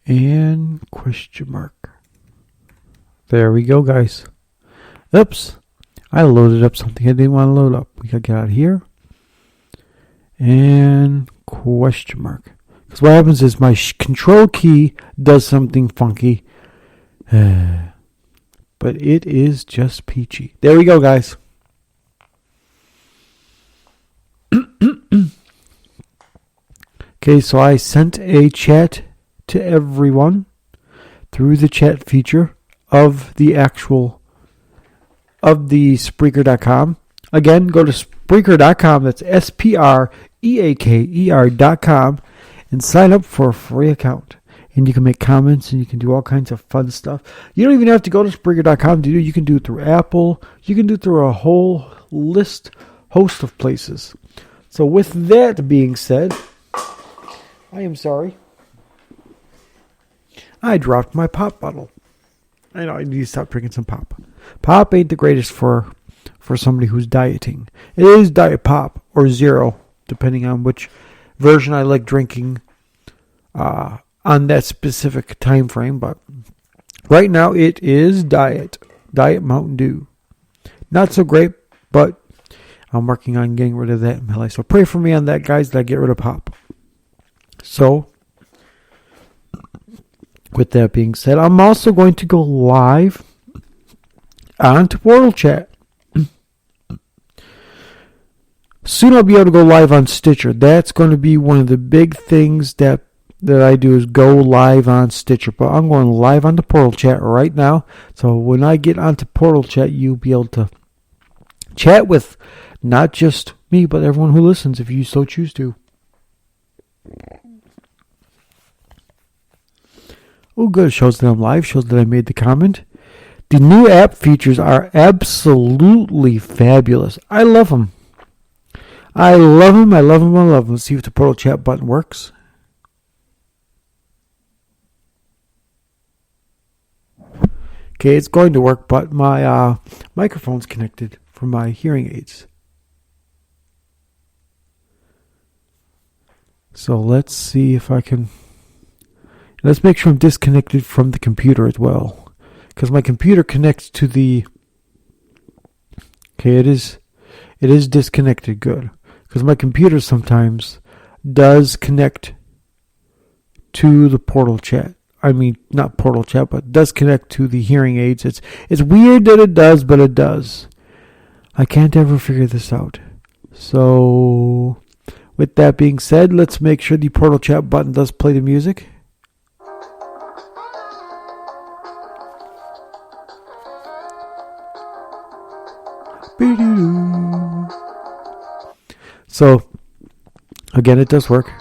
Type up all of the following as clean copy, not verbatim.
and question mark. There we go, guys. Oops. I loaded up something I didn't want to load up. We gotta get out of here. And question mark. Because what happens is my control key does something funky. But it is just peachy. There we go, guys. Okay, so I sent a chat to everyone through the chat feature of the Spreaker.com. Again, go to Spreaker.com. That's Spreaker.com and sign up for a free account. And you can make comments and you can do all kinds of fun stuff. You don't even have to go to Spreaker.com to do it. You can do it through Apple. You can do it through a whole host of places. So with that being said, I am sorry. I dropped my pop bottle. I know I need to stop drinking some pop. Pop ain't the greatest for somebody who's dieting. It is diet pop or zero, depending on which version I like drinking on that specific time frame. But right now it is Diet Mountain Dew. Not so great, but I'm working on getting rid of that in my life. So pray for me on that, guys, that I get rid of pop. So with that being said, I'm also going to go live onto Portal Chat. Soon I'll be able to go live on Stitcher. That's going to be one of the big things that I do is go live on Stitcher. But I'm going live on the Portal Chat right now. So when I get onto Portal Chat, you'll be able to chat with not just me, but everyone who listens if you so choose to. Oh, good. Shows that I'm live. Shows that I made the comment. The new app features are absolutely fabulous. I love them. I love them. Let's see if the Portal Chat button works. Okay, it's going to work, but my microphone's connected from my hearing aids. So let's see if I can... Let's make sure I'm disconnected from the computer as well. Because my computer connects to the... Okay, it is disconnected. Good. Because my computer sometimes does connect to the Portal Chat. I mean, not Portal Chat, but does connect to the hearing aids. It's weird that it does, but it does. I can't ever figure this out. So, with that being said, let's make sure the Portal Chat button does play the music. So, again, it does work.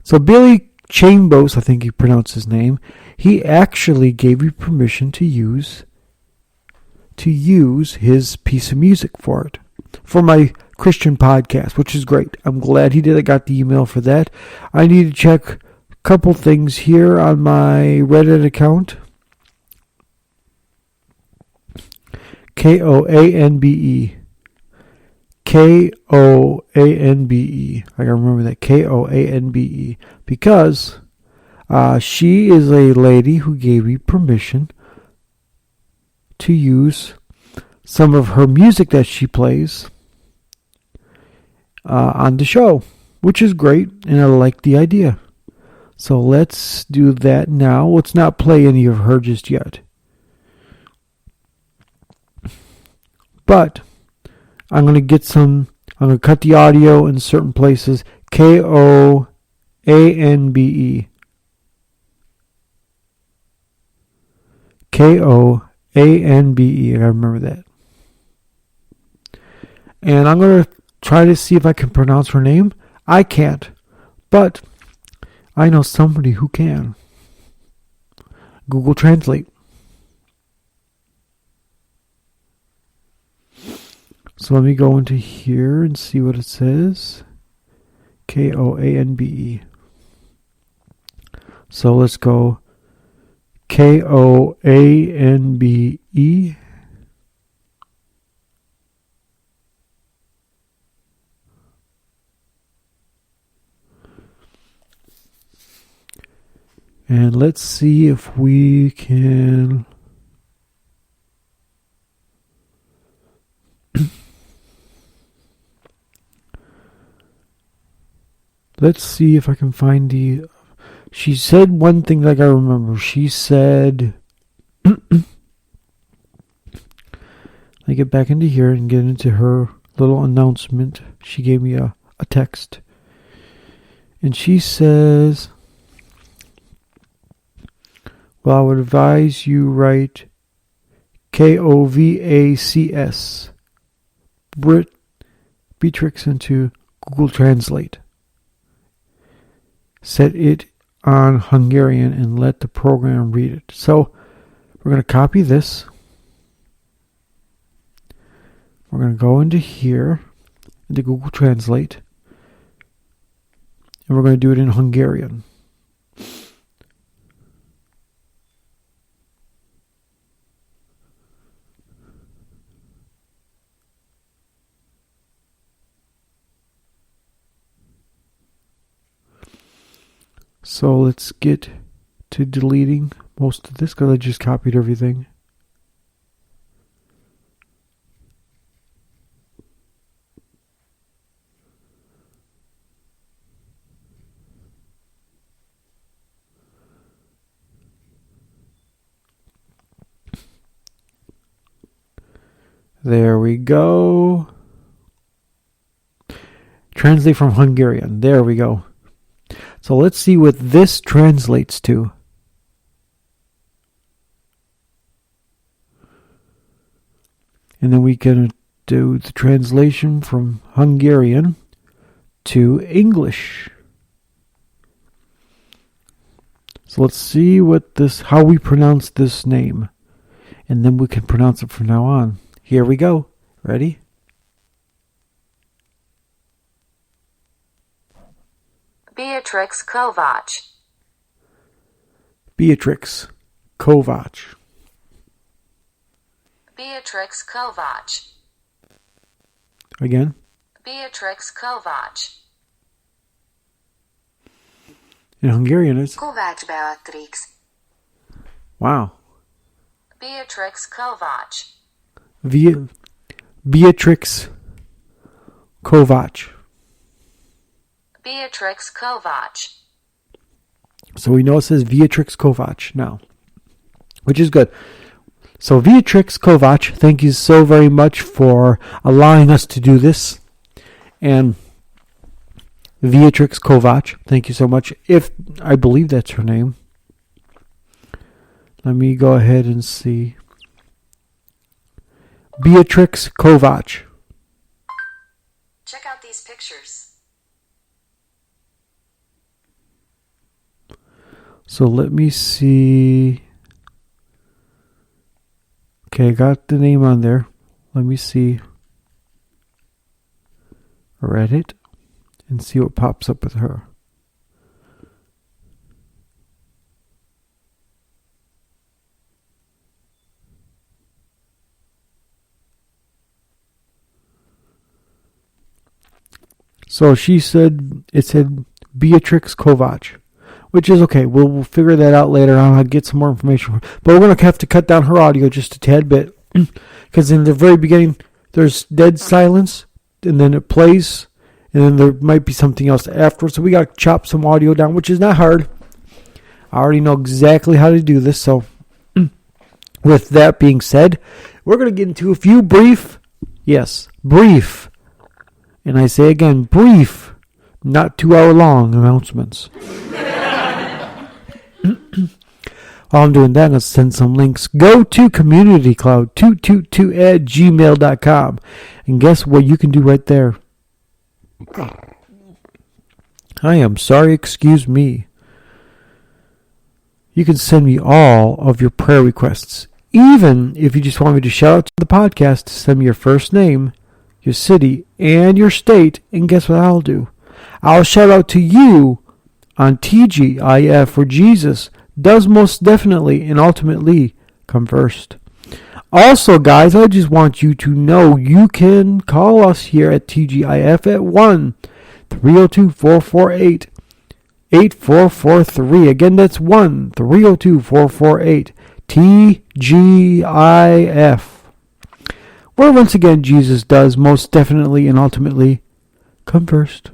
So Billy Chambos, I think you pronounce his name, he actually gave you permission to use his piece of music for it, for my Christian podcast, which is great. I'm glad he did. I got the email for that. I need to check a couple things here on my Reddit account. Koanbe. Koanbe. I gotta remember that. Koanbe. Because she is a lady who gave me permission to use some of her music that she plays on the show, which is great, and I like the idea. So let's do that now. Let's not play any of her just yet. But I'm going to cut the audio in certain places. Koanbe. Koanbe. I gotta remember that. And I'm going to try to see if I can pronounce her name. I can't. But I know somebody who can. Google Translate. So let me go into here and see what it says. Koanbe. So let's go Koanbe. And let's see if we can... Let's see if I can find the... She said one thing like I remember. She said... Let me get back into here and get into her little announcement. She gave me a text. And she says... Well, I would advise you write KOVACS Beatrix into Google Translate. Set it on Hungarian and let the program read it. So we're going to copy this. We're going to go into here, into Google Translate, and we're going to do it in Hungarian. So let's get to deleting most of this because I just copied everything. There we go. Translate from Hungarian. There we go. So let's see what this translates to. And then we can do the translation from Hungarian to English. So let's see how we pronounce this name. And then we can pronounce it from now on. Here we go. Ready? Beatrix Kovacs. Beatrix Kovacs. Beatrix Kovacs. Again. Beatrix Kovacs. In Hungarian it's Kovacs Beatrix. Wow. Beatrix Kovacs. Beatrix Kovacs. Beatrix Kovacs. So we know it says Beatrix Kovacs now, which is good. So Beatrix Kovacs, thank you so very much for allowing us to do this. And Beatrix Kovacs, thank you so much. If I believe that's her name. Let me go ahead and see. Beatrix Kovacs. Check out these pictures. So let me see. Okay, I got the name on there. Let me see. Reddit and see what pops up with her. So she said, it said Beatrix Kovacs, which is okay. We'll figure that out later on. I'll get some more information. But we're going to have to cut down her audio just a tad bit. Because in the very beginning, there's dead silence, and then it plays, and then there might be something else afterwards. So we got to chop some audio down, which is not hard. I already know exactly how to do this. So with that being said, we're going to get into a few brief, and I say again, brief, not 2 hour long announcements. While I'm doing that, I'm going to send some links. Go to communitycloud222@gmail.com. And guess what you can do right there? I am sorry, excuse me. You can send me all of your prayer requests. Even if you just want me to shout out to the podcast, send me your first name, your city, and your state. And guess what I'll do? I'll shout out to you on TGIF, where Jesus does most definitely and ultimately come first. Also, guys, I just want you to know you can call us here at TGIF at 1-302-448 8443. Again, that's 1-302-448-TGIF. Where once again Jesus does most definitely and ultimately come first.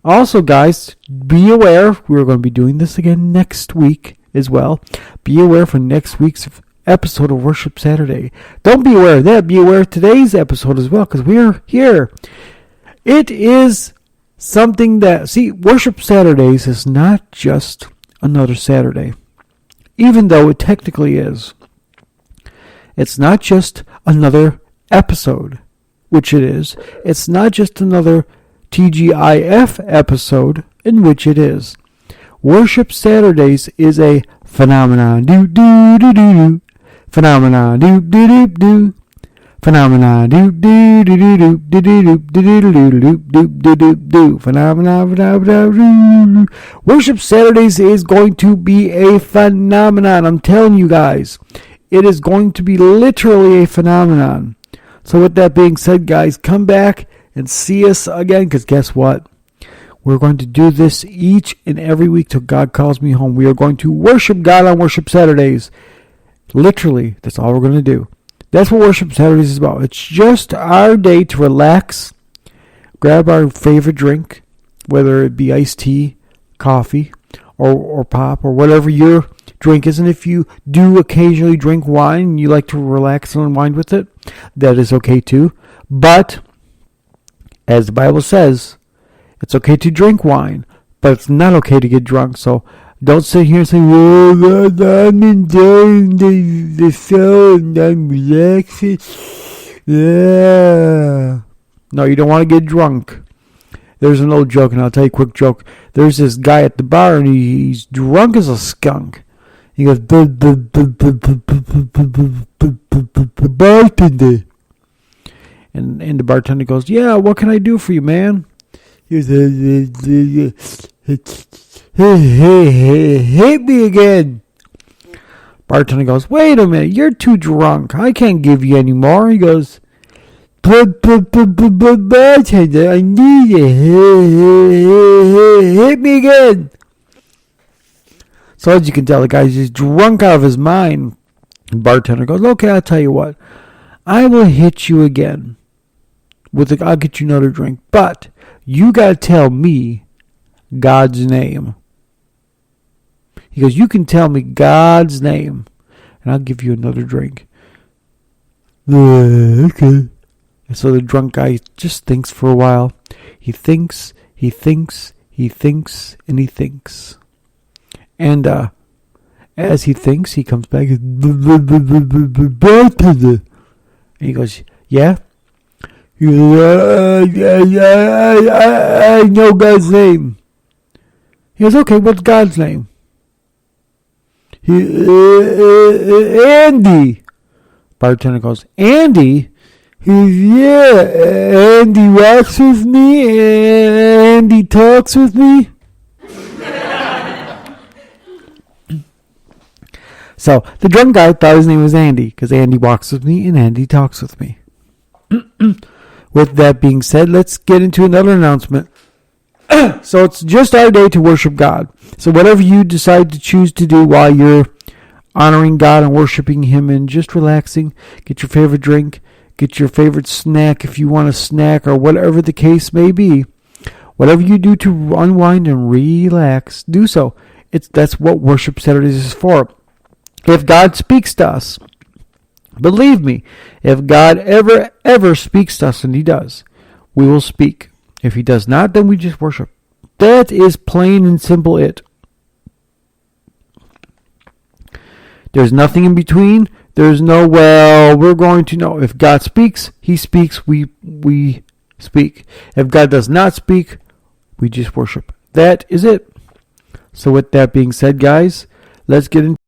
Also, guys, be aware, we're going to be doing this again next week as well. Be aware for next week's episode of Worship Saturday. Don't be aware of that. Be aware of today's episode as well, because we're here. It is something that, see, Worship Saturdays is not just another Saturday, even though it technically is. It's not just another episode, which it is. It's not just another TGIF episode, in which it is. Worship Saturdays is a phenomenon. Do do do do do. Phenomenon. Do do do do. Phenomenon. Do do do do do do do do do do do do do. Phenomenon. Worship Saturdays is going to be a phenomenon. I'm telling you guys, it is going to be literally a phenomenon. So with that being said, guys, come back and see us again, because guess what? We're going to do this each and every week till God calls me home. We are going to worship God on Worship Saturdays. Literally, that's all we're going to do. That's what Worship Saturdays is about. It's just our day to relax, grab our favorite drink, whether it be iced tea, coffee, or pop, or whatever your drink is. And if you do occasionally drink wine and you like to relax and unwind with it, that is okay too. But as the Bible says, it's okay to drink wine, but it's not okay to get drunk. So don't sit here and say, "Oh, I'm enjoying the show and I'm relaxing." Yeah. No, you don't want to get drunk. There's an old joke, and I'll tell you a quick joke. There's this guy at the bar, and he's drunk as a skunk. He goes, "Bartender." And the bartender goes, "Yeah, what can I do for you, man?" He goes, "Hit me again." Bartender goes, "Wait a minute, you're too drunk. I can't give you any more." He goes, "Bartender, I need it. Hit me again." So as you can tell, the guy's just drunk out of his mind. And bartender goes, "Okay, I'll tell you what. I will hit you again. I'll get you another drink. But you got to tell me God's name." He goes, "You can tell me God's name, and I'll give you another drink." Okay. And so the drunk guy just thinks for a while. He thinks, and he thinks. And as he thinks, he comes back and bartender. And he goes, "Yeah?" He goes, I know God's name." He goes, "Okay, what's God's name?" "Andy." Bartender goes, "Andy?" He goes, "Yeah, Andy walks with me, Andy talks with me." So the drunk guy thought his name was Andy, because Andy walks with me and Andy talks with me. With that being said, let's get into another announcement. So it's just our day to worship God. So whatever you decide to choose to do while you're honoring God and worshiping Him and just relaxing, get your favorite drink, get your favorite snack if you want a snack, or whatever the case may be. Whatever you do to unwind and relax, do so. That's what Worship Saturdays is for. If God speaks to us, believe me, if God ever speaks to us, and He does, we will speak. If He does not, then we just worship. That is plain and simple it. There's nothing in between. There's no, well, we're going to know. If God speaks, He speaks, we speak. If God does not speak, we just worship. That is it. So with that being said, guys, let's get into